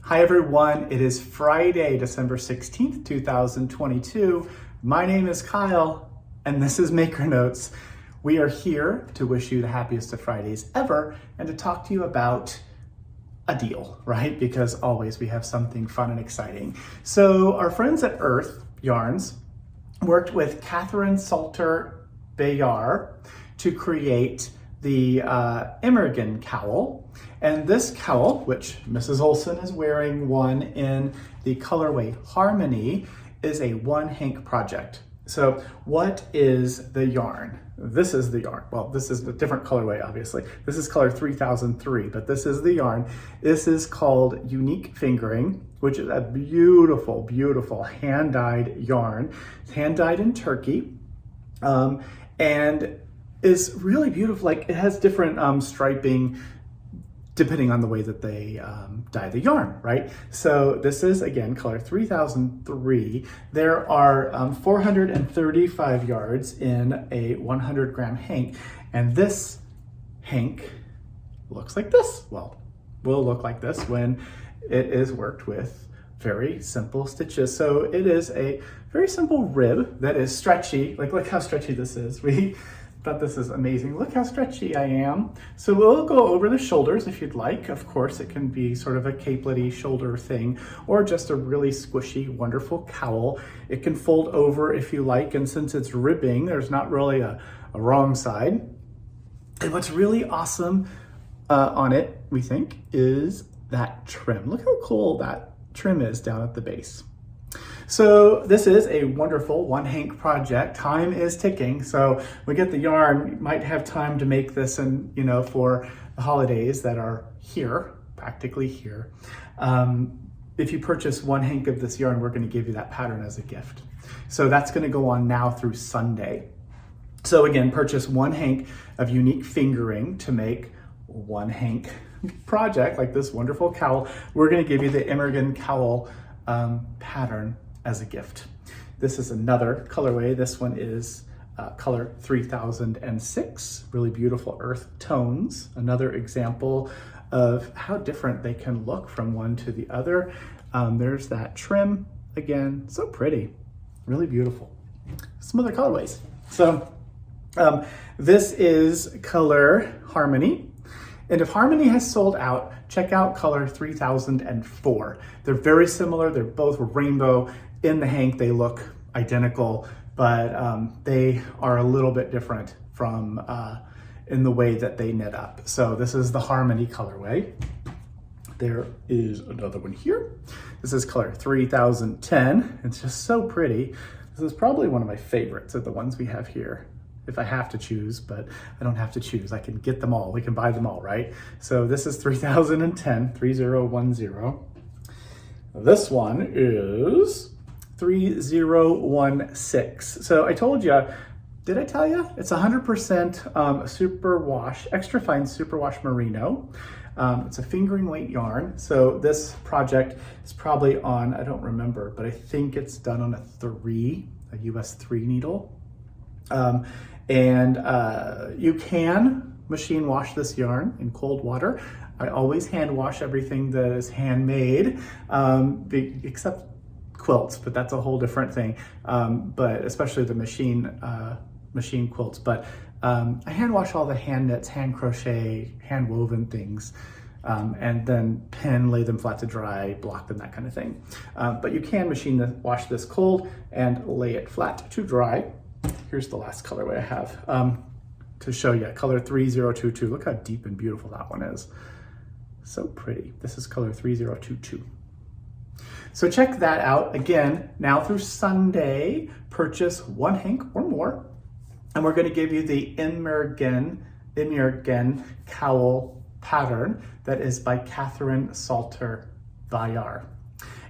Hi everyone, it is Friday, December 16th, 2022. My name is Kyle and this is Maker Notes. We are here to wish you the happiest of Fridays ever and to talk to you about a deal, right? Because always we have something fun and exciting. So our friends at Earth Yarns worked with Catherine Salter Bayar to create the Immergen cowl. And this cowl, which Mrs. Olson is wearing one in the colorway Harmony, is a one hank project. So what is the yarn? This is the yarn. Well, this is a different colorway, obviously. This is color 3003, but this is the yarn. This is called Unique Fingering, which is a beautiful, beautiful hand-dyed yarn. It's hand-dyed in Turkey, and is really beautiful. Like, it has different striping depending on the way that they dye the yarn, right? So this is, again, color 3003. There are 435 yards in a 100 gram hank, and this hank looks like this. Well, will look like this when it is worked with very simple stitches. So it is a very simple rib that is stretchy. Like, look how stretchy this is. We thought this is amazing. Look how stretchy I am. So we'll go over the shoulders if you'd like. Of course, it can be sort of a capelet-y shoulder thing, or just a really squishy, wonderful cowl. It can fold over if you like, and since it's ribbing, there's not really a wrong side. And what's really awesome on it, we think, is that trim. Look how cool that trim is down at the base. So this is a wonderful one hank project. Time is ticking, so we get the yarn. You might have time to make this, and for the holidays that are here, practically here. If you purchase one hank of this yarn, we're going to give you that pattern as a gift. So that's going to go on now through Sunday. So again, purchase one hank of Unique Fingering to make one hank project like this wonderful cowl. We're going to give you the Immergen cowl pattern as a gift. This is another colorway. This one is color 3006, really beautiful earth tones. Another example of how different they can look from one to the other. There's that trim, again, so pretty, really beautiful. Some other colorways. So this is color Harmony. And if Harmony has sold out, check out color 3004. They're very similar. They're both rainbow. In the hank, they look identical, but they are a little bit different from in the way that they knit up. So this is the Harmony colorway. There is another one here. This is color 3010. It's just so pretty. This is probably one of my favorites of the ones we have here, if I have to choose, but I don't have to choose. I can get them all. We can buy them all, right? So this is 3010, 3010. This one is 3016. So I told you, did I tell you? It's 100% superwash, extra fine superwash merino. It's a fingering weight yarn. So this project is probably on, I don't remember, but I think it's done on a US 3 needle. You can machine wash this yarn in cold water. I always hand wash everything that is handmade, except quilts, but that's a whole different thing. But especially the machine quilts. But I hand wash all the hand knits, hand crochet, hand woven things, and then lay them flat to dry, block them, that kind of thing. But you can wash this cold and lay it flat to dry. Here's the last colorway I have to show you, color 3022. Look how deep and beautiful that one is. So pretty. This is color 3022. So check that out. Again, now through Sunday, purchase one hank or more, and we're going to give you the Immergen cowl pattern that is by Catherine Salter Bayar.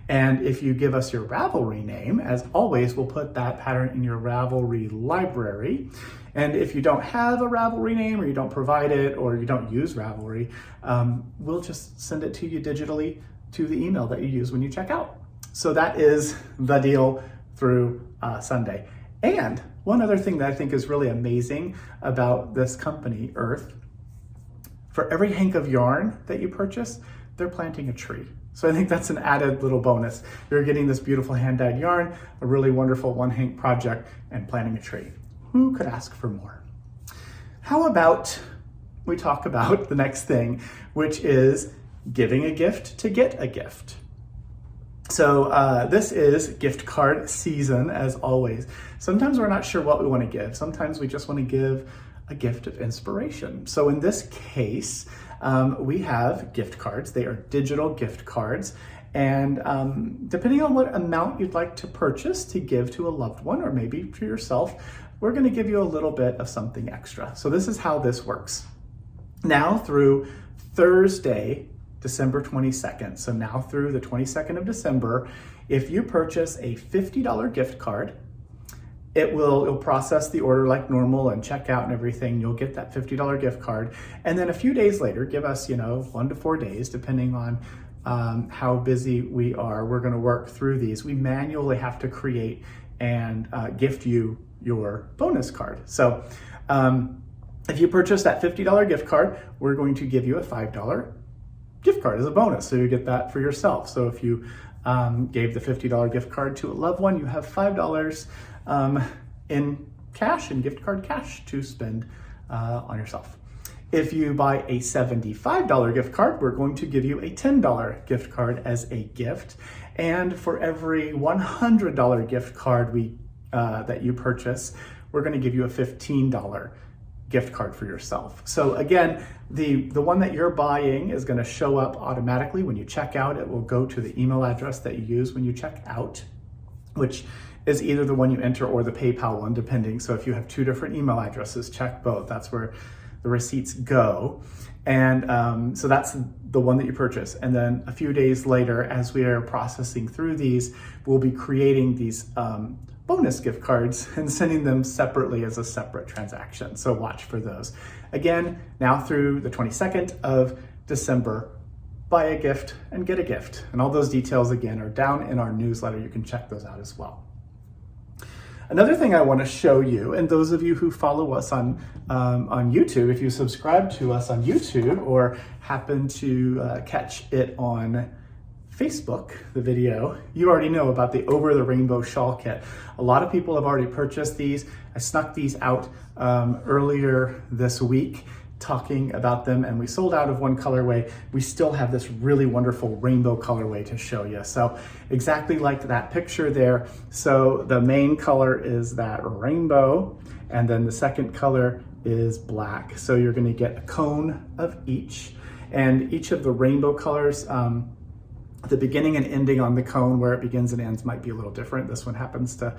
And if you give us your Ravelry name, as always, we'll put that pattern in your Ravelry library. And if you don't have a Ravelry name, or you don't provide it, or you don't use Ravelry, we'll just send it to you digitally to the email that you use when you check out. So that is the deal through Sunday. And one other thing that I think is really amazing about this company, Earth, for every hank of yarn that you purchase, they're planting a tree. So I think that's an added little bonus. You're getting this beautiful hand-dyed yarn, a really wonderful one hank project, and planting a tree. Who could ask for more? How about we talk about the next thing, which is giving a gift to get a gift. So this is gift card season, as always. Sometimes we're not sure what we want to give. Sometimes we just want to give a gift of inspiration. So in this case, we have gift cards. They are digital gift cards. And depending on what amount you'd like to purchase to give to a loved one or maybe to yourself, we're going to give you a little bit of something extra. So this is how this works. Now through Thursday, December 22nd, so now through the 22nd of December, if you purchase a $50 gift card, it'll process the order like normal and check out and everything. You'll get that $50 gift card. And then a few days later, give us, 1 to 4 days, depending on how busy we are. We're gonna work through these. We manually have to create and gift you your bonus card. So if you purchase that $50 gift card, we're going to give you a $5 gift card as a bonus. So you get that for yourself. So if you gave the $50 gift card to a loved one, you have $5 in cash, in gift card cash, to spend on yourself. If you buy a $75 gift card, we're going to give you a $10 gift card as a gift. And for every $100 gift card that you purchase, we're going to give you a $15 gift card for yourself. So again, the one that you're buying is going to show up automatically when you check out. It will go to the email address that you use when you check out, which is either the one you enter or the PayPal one, depending. So if you have 2 different email addresses, check both. That's where the receipts go. And so that's the one that you purchase. And then a few days later, as we are processing through these, we'll be creating these bonus gift cards and sending them separately as a separate transaction. So watch for those. Again, now through the 22nd of December, buy a gift and get a gift. And all those details, again, are down in our newsletter. You can check those out as well. Another thing I want to show you, and those of you who follow us on YouTube, if you subscribe to us on YouTube or happen to catch it on Facebook, the video, you already know about the Over the Rainbow Shawl Kit. A lot of people have already purchased these. I snuck these out earlier this week talking about them, and we sold out of one colorway. We still have this really wonderful rainbow colorway to show you. So exactly like that picture there. So the main color is that rainbow, and then the second color is black. So you're gonna get a cone of each, and each of the rainbow colors, the beginning and ending on the cone, where it begins and ends, might be a little different. This one happens to,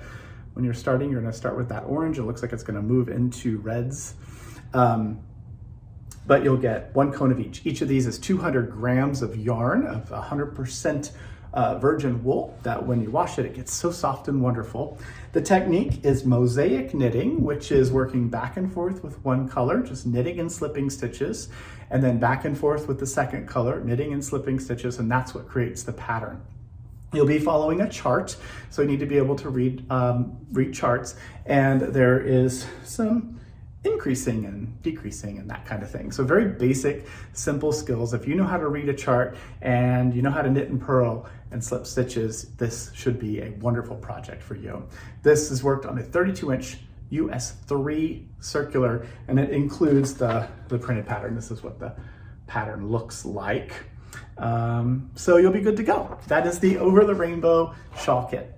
when you're starting, you're gonna start with that orange. It looks like it's gonna move into reds. But you'll get 1 cone of each. Each of these is 200 grams of yarn of 100% virgin wool, that when you wash it, it gets so soft and wonderful. The technique is mosaic knitting, which is working back and forth with one color, just knitting and slipping stitches, and then back and forth with the second color, knitting and slipping stitches, and that's what creates the pattern. You'll be following a chart, so you need to be able to read charts, and there is some increasing and decreasing and that kind of thing. So very basic, simple skills. If you know how to read a chart and you know how to knit and purl and slip stitches, this should be a wonderful project for you. This is worked on a 32-inch US 3 circular, and it includes the printed pattern. This is what the pattern looks like. So you'll be good to go. That is the Over the Rainbow Shawl Kit.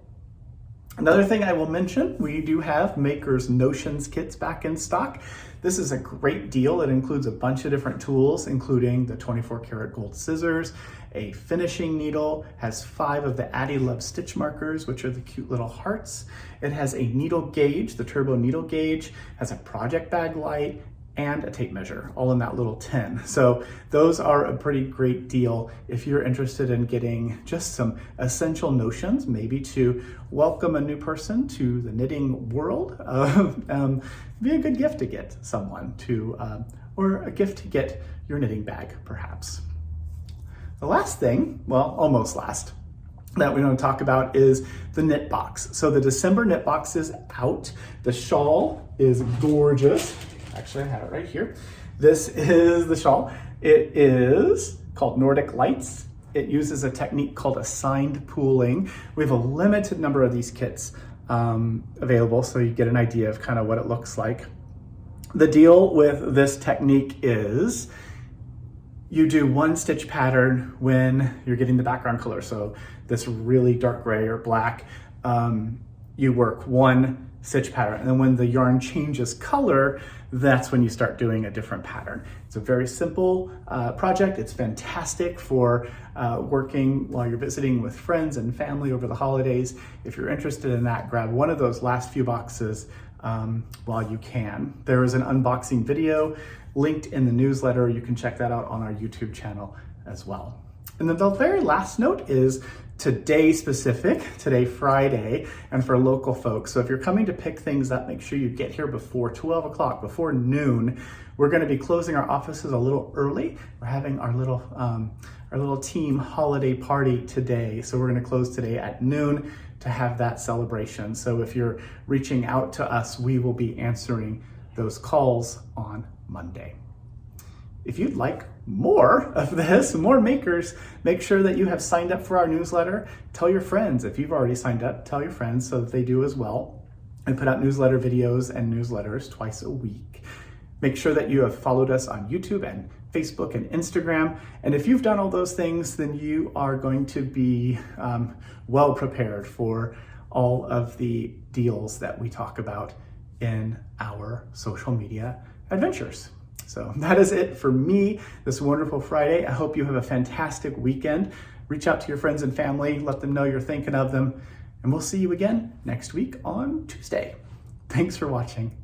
Another thing I will mention, we do have Maker's Notions kits back in stock. This is a great deal. It includes a bunch of different tools, including the 24 karat gold scissors, a finishing needle, has 5 of the Addie Love stitch markers, which are the cute little hearts. It has a needle gauge, the turbo needle gauge, has a project bag light, and a tape measure, all in that little tin. So those are a pretty great deal if you're interested in getting just some essential notions, maybe to welcome a new person to the knitting world. Be a good gift to get someone to, or a gift to get your knitting bag, perhaps. The last thing, well, almost last, that we want to talk about is the knit box. So the December knit box is out. The shawl is gorgeous. Actually, I have it right here. This is the shawl. It is called Nordic Lights. It uses a technique called assigned pooling. We have a limited number of these kits available, so you get an idea of kind of what it looks like. The deal with this technique is you do one stitch pattern when you're getting the background color. So this really dark gray or black, you work one stitch pattern. And then when the yarn changes color, that's when you start doing a different pattern. It's a very simple project. It's fantastic for working while you're visiting with friends and family over the holidays. If you're interested in that, grab one of those last few boxes while you can. There is an unboxing video linked in the newsletter. You can check that out on our YouTube channel as well. And then the very last note is today specific, today Friday, and for local folks. So if you're coming to pick things up, make sure you get here before 12 o'clock, before noon. We're gonna be closing our offices a little early. We're having our little team holiday party today. So we're gonna close today at noon to have that celebration. So if you're reaching out to us, we will be answering those calls on Monday. If you'd like more of this, more makers, make sure that you have signed up for our newsletter. Tell your friends. If you've already signed up, tell your friends so that they do as well. I put out newsletter videos and newsletters twice a week. Make sure that you have followed us on YouTube and Facebook and Instagram. And if you've done all those things, then you are going to be well prepared for all of the deals that we talk about in our social media adventures. So that is it for me this wonderful Friday. I hope you have a fantastic weekend. Reach out to your friends and family, let them know you're thinking of them, and we'll see you again next week on Tuesday. Thanks for watching.